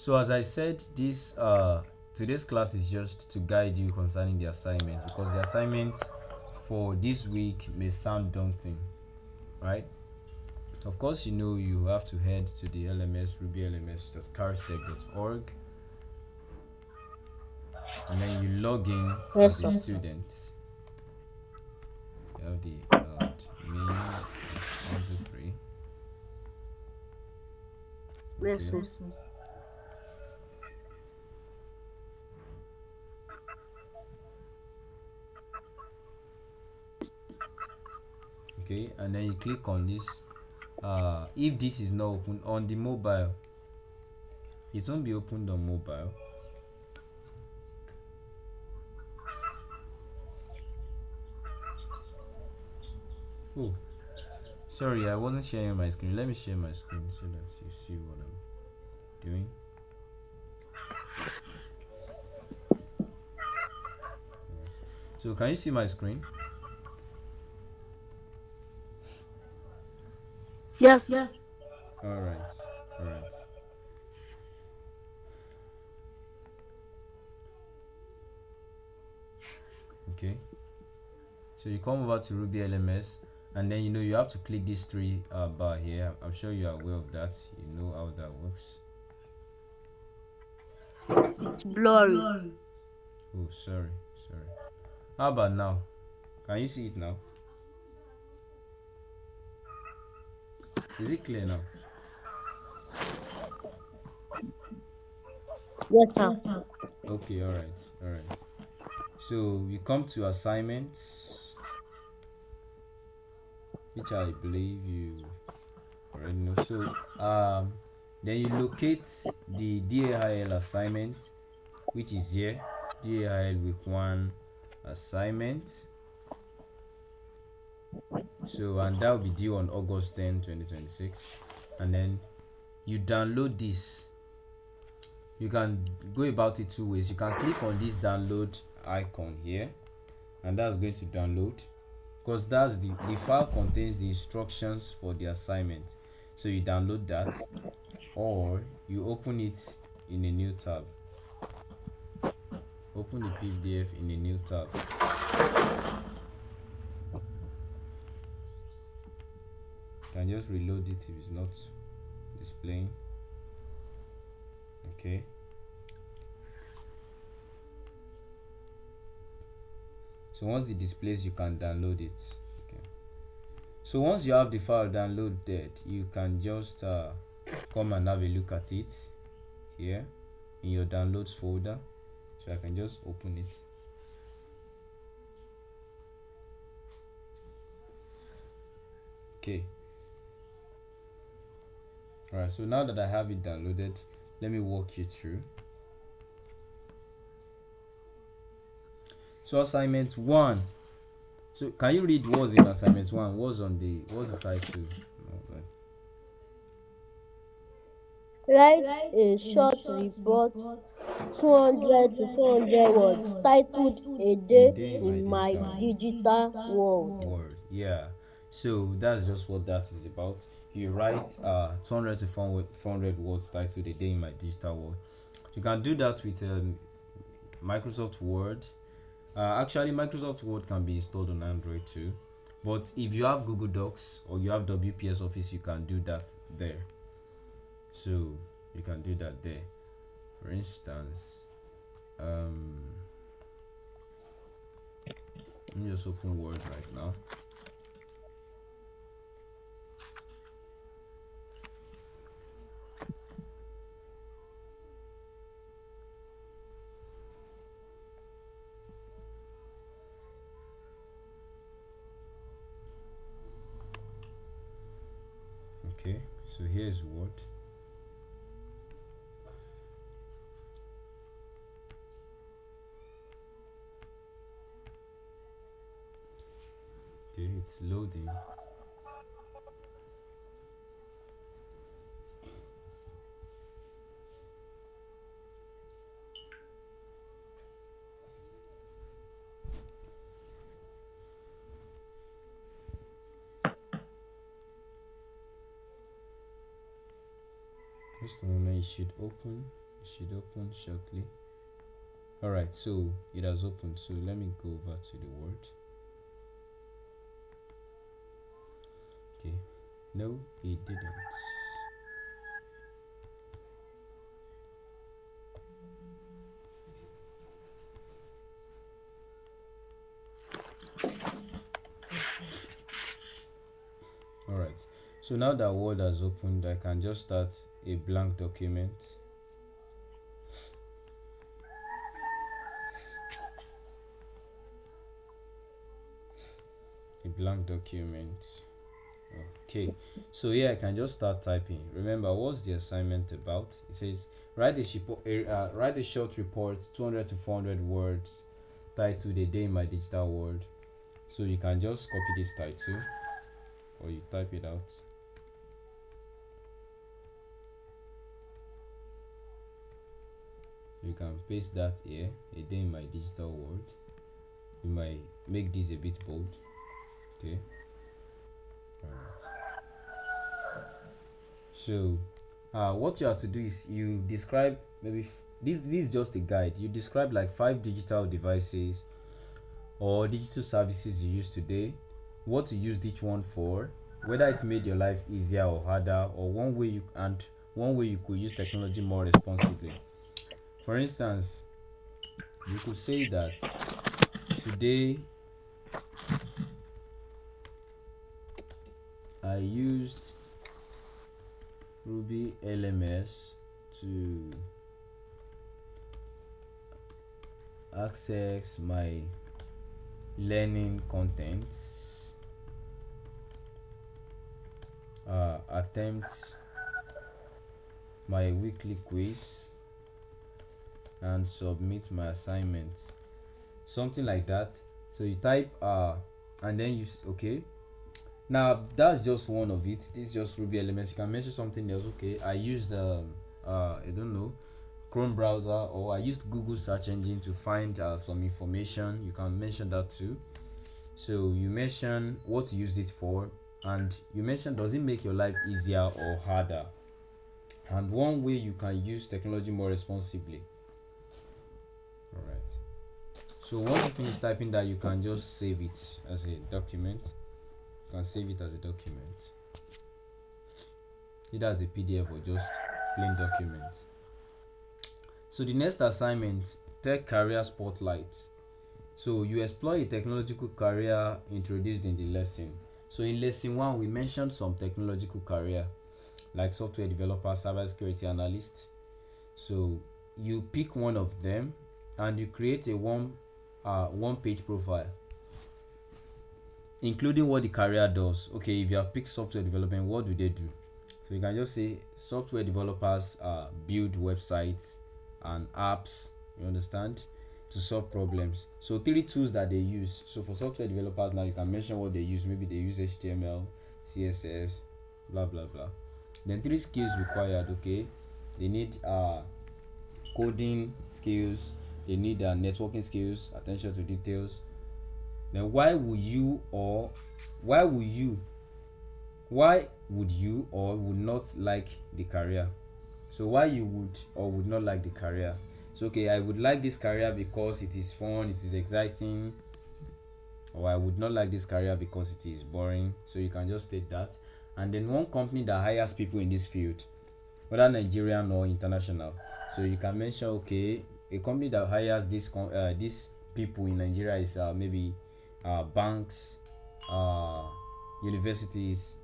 So as I said, this today's class is just to guide you concerning the assignment, because the assignment for this week may sound daunting, right? Of course, you know you have to head to the LMS rubylms.carstech.org, and then you log in Yes, as a sir. student. You have the main 123. Yes, Okay. sir. Okay, and then you click on this. If this is not open on the mobile, it won't be opened on mobile. Oh, sorry, I wasn't sharing my screen. Let me share my screen so that you see what I'm doing. Yes. So can you see my screen? Yes. All right, all right. Okay. So you come over to Ruby LMS, and then you have to click these three bar here. I'm sure you are aware of that. You know how that works. It's blurry. Oh, sorry, sorry. How about now? Can you see it now? Is it clear now? Yes, sir. Okay, all right, all right. So we come to assignments, which I believe you already know. So then you locate the DAIL assignment, which is here. DAIL week one assignment. So and that will be due on August 10, 2026. And then you download this. You can go about it two ways. You can click on this download icon here, and that's going to download, because that's the file contains the instructions for the assignment. So you download that, or you open it in a new tab. Open the PDF in a new tab. You can just reload it if it's not displaying. Okay. So once it displays, you can download it. Okay. So once you have the file downloaded, you can just come and have a look at it here in your downloads folder. So I can just open it. Okay. Alright, so now that I have it downloaded, let me walk you through. So assignment one. So can you read what's in assignment one? What's the title? No, Write a short report, 200 to 400 words, titled A a Day day in my in My digital Digital World. world. Yeah. So that's just what that is about. You write 200 to 400 words titled A Day in My Digital World. You can do that with Microsoft Word. Actually, Microsoft Word can be installed on Android too. But if you have Google Docs or you have WPS Office, you can do that there. So you can do that there. For instance, um, let me just open Word right now. Okay, so here's Word. Okay, it's loading. Just a moment, it should open. It should open shortly. Alright, so it has opened. So let me go over to the word. Okay. No, it didn't. Alright. So now that word has opened, I can just start a blank document. A blank document. Okay, so here I can just start typing. Remember, what's the assignment about? It says write a short report, 200 to 400 words, titled "A Day in My Digital World." So you can just copy this title, or you type it out. You can paste that here. A day in my digital world. You might make this a bit bold. Okay. Alright. So, what you have to do is you describe maybe this is just a guide. You describe like 5 digital devices or digital services you use today, what you used each one for, whether it made your life easier or harder, or one way you could use technology more responsibly. For instance, you could say that today I used Ruby LMS to access my learning contents, attempt my weekly quiz, and submit my assignment. Something like that. So you type and then okay. Now that's just one of it. This is just Ruby elements. You can mention something else. Okay, I used I don't know, Chrome browser, or I used Google search engine to find some information. You can mention that too. So you mention what you used it for, and you mention, does it make your life easier or harder, and one way you can use technology more responsibly. All right. So once you finish typing that, you can just save it as a document. You can save it as a document, either as a PDF or just plain document. So the next assignment, Tech Career Spotlight. So you explore a technological career introduced in the lesson. So in lesson 1, we mentioned some technological career like software developer, cybersecurity analyst. So you pick one of them and you create a one page profile, including what the career does. Okay, if you have picked software development, what do they do? So you can just say software developers build websites and apps, you understand, to solve problems. So 3 tools that they use. So for software developers, now you can mention what they use. Maybe they use HTML, CSS, blah blah blah. Then 3 skills required. Okay, they need coding skills, they need networking skills, attention to details. Then why would you or would not like the career? So why you would or would not like the career? So okay, I would like this career because it is fun, it is exciting, or I would not like this career because it is boring. So you can just state that. And then one company that hires people in this field, whether Nigerian or international. So you can mention, okay, a company that hires these people in Nigeria is maybe banks, universities,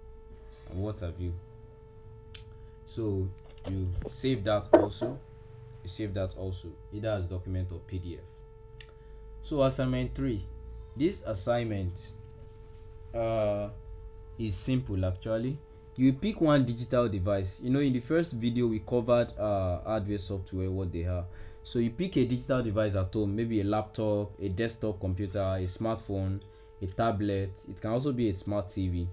and what have you. So you save that also. Either as document or PDF. So assignment 3. This assignment is simple actually. You pick one digital device. In the first video we covered hardware, software, what they are. So you pick a digital device at home, maybe a laptop, a desktop computer, a smartphone, a tablet. It can also be a smart TV.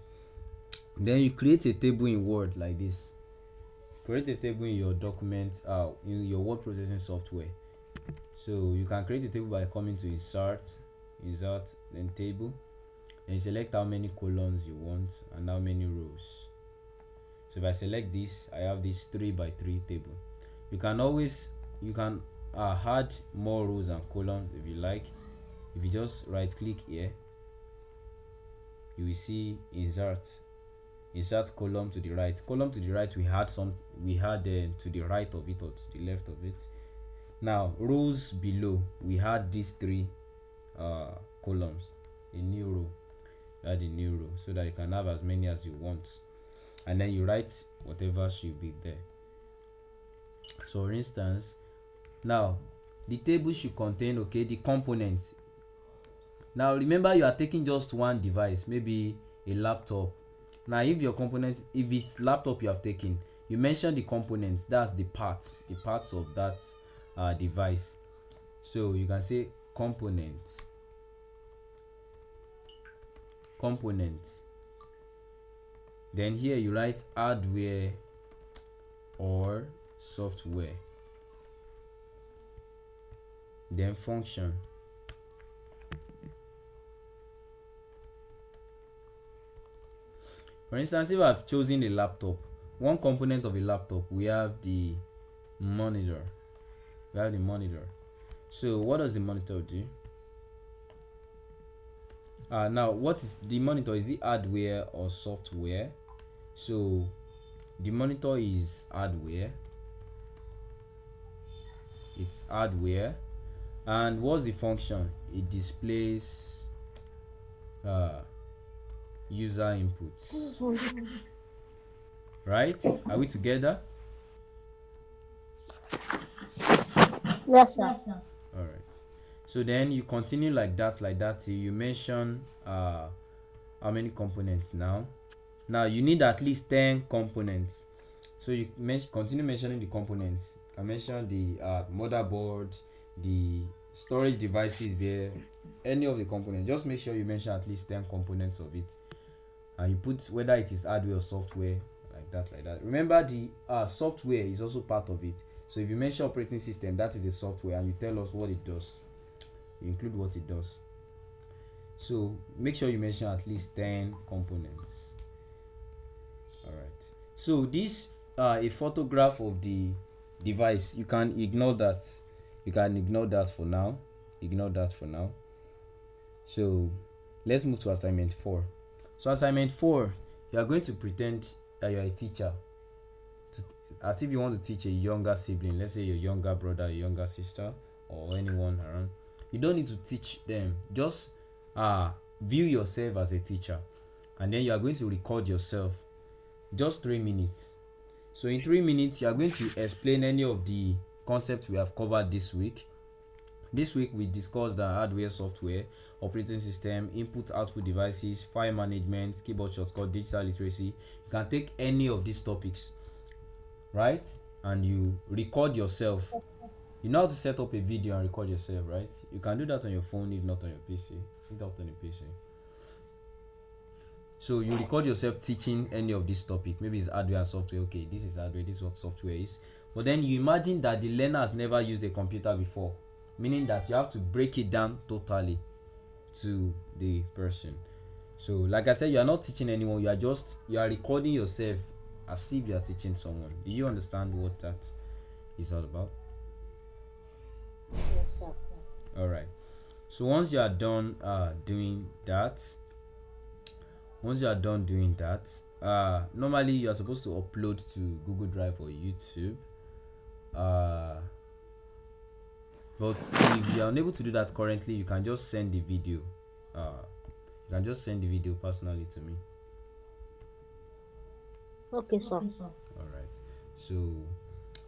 Then you create a table in Word like this. Create a table in your document, in your word processing software. So you can create a table by coming to insert, then table, and select how many columns you want and how many rows. So if I select this, I have this 3 by 3 table. You can always you can add more rows and columns if you like. If you just right click here, you will see insert column to the right. Column to the right, we had to the right of it or to the left of it. Now rows below, we had these three columns. A new row, add a new row so that you can have as many as you want, and then you write whatever should be there. So for instance, now the table should contain, okay, the components. Now remember, you are taking just one device, maybe a laptop. Now if your components, if it's laptop you have taken, you mention the components, that's the parts of that device. So you can say components. Then here you write hardware or software. Then function. For instance, if I've chosen a laptop, one component of a laptop, we have the monitor. So what does the monitor do? Now what is the monitor? Is it hardware or software? So the monitor is hardware. It's hardware. And what's the function? It displays user inputs. Right? Are we together? Yes, sir. All right. So then you continue like that till you mention how many components now. Now you need at least 10 components. So you continue mentioning the components. I mentioned the motherboard, the storage devices there, any of the components. Just make sure you mention at least 10 components of it, and you put whether it is hardware or software, like that. Remember, the software is also part of it. So if you mention operating system, that is a software, and you tell us what it does, you include what it does. So make sure you mention at least 10 components. All right. So this a photograph of the device. You can ignore that. For now. So let's move to assignment 4. So assignment 4, you are going to pretend that you are a teacher, as if you want to teach a younger sibling, let's say your younger brother, your younger sister, or anyone around. You don't need to teach them, just view yourself as a teacher, and then you are going to record yourself, just 3 minutes. So in 3 minutes, you are going to explain any of the concepts we have covered this week. This week we discussed the hardware, software, operating system, input output devices, file management, keyboard shortcut, digital literacy. You can take any of these topics, right, and you record yourself. You know how to set up a video and record yourself, right? You can do that on your phone, if not on your PC. If not on your PC. So you record yourself teaching any of this topic. Maybe it's hardware and software. Okay, this is hardware, this is what software is. But then you imagine that the learner has never used a computer before, meaning that you have to break it down totally to the person. So like I said, you are not teaching anyone, you are recording yourself as if you are teaching someone. Do you understand what that is all about? Yes, sir. All right. So once you are done doing that, normally you are supposed to upload to Google Drive or YouTube. But if you are unable to do that currently, you can just send the video. Personally to me. Okay, sir. All right. So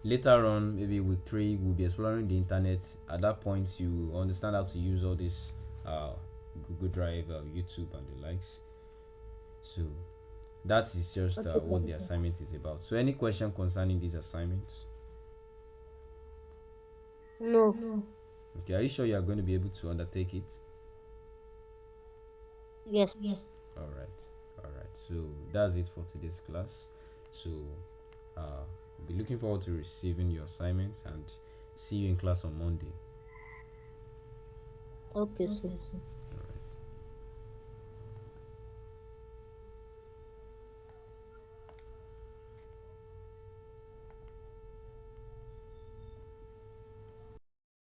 later on, maybe week 3, we'll be exploring the internet. At that point, you understand how to use all this Google Drive, YouTube, and the likes. So that is just what the assignment is about. So any question concerning these assignments? No. Okay, are you sure you are going to be able to undertake it? Yes. All right. So that's it for today's class. So we'll be looking forward to receiving your assignments and see you in class on Monday. Okay, sir.